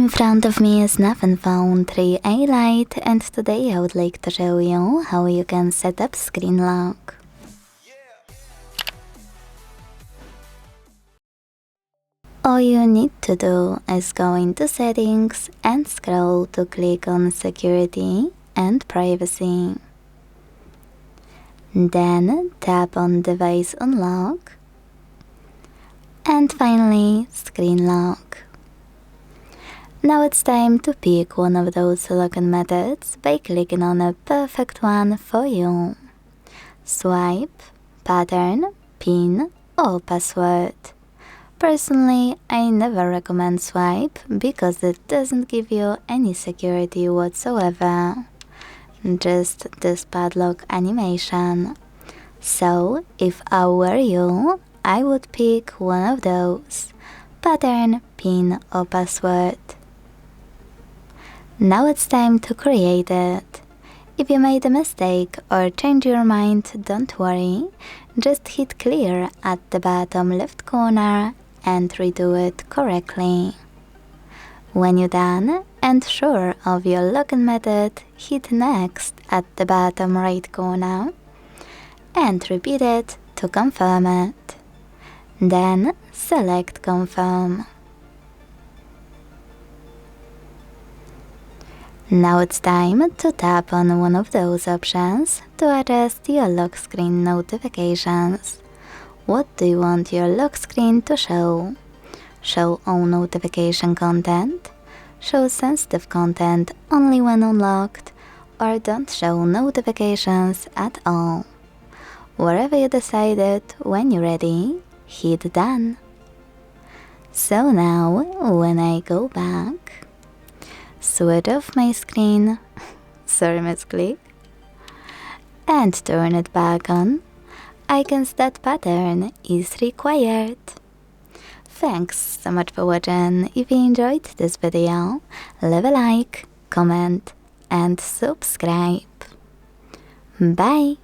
In front of me is Nothing Phone 3A Lite, and today I would like to show you how you can set up screen lock. All you need to do is go into settings and scroll to click on security and privacy. Then tap on device unlock and finally screen lock. Now it's time to pick one of those login methods by clicking on a perfect one for you. Swipe, pattern, pin or password. Personally, I never recommend swipe because it doesn't give you any security whatsoever. Just this padlock animation. So, if I were you, I would pick one of those. Pattern, pin or password. Now it's time to create it. If you made a mistake or change your mind, don't worry. Just hit clear at the bottom left corner and redo it correctly. When you're done and sure of your login method, hit next at the bottom right corner and repeat it to confirm it. Then select confirm. Now it's time to tap on one of those options to adjust your lock screen notifications. What do you want your lock screen to show? Show all notification content? Show sensitive content only when unlocked? Or don't show notifications at all? Wherever you decided, when you're ready, hit done. So now, when I go back, switch off my screen, sorry misclick, and turn it back on, icons that pattern is required. Thanks so much for watching. If you enjoyed this video, leave a like, comment and subscribe. Bye!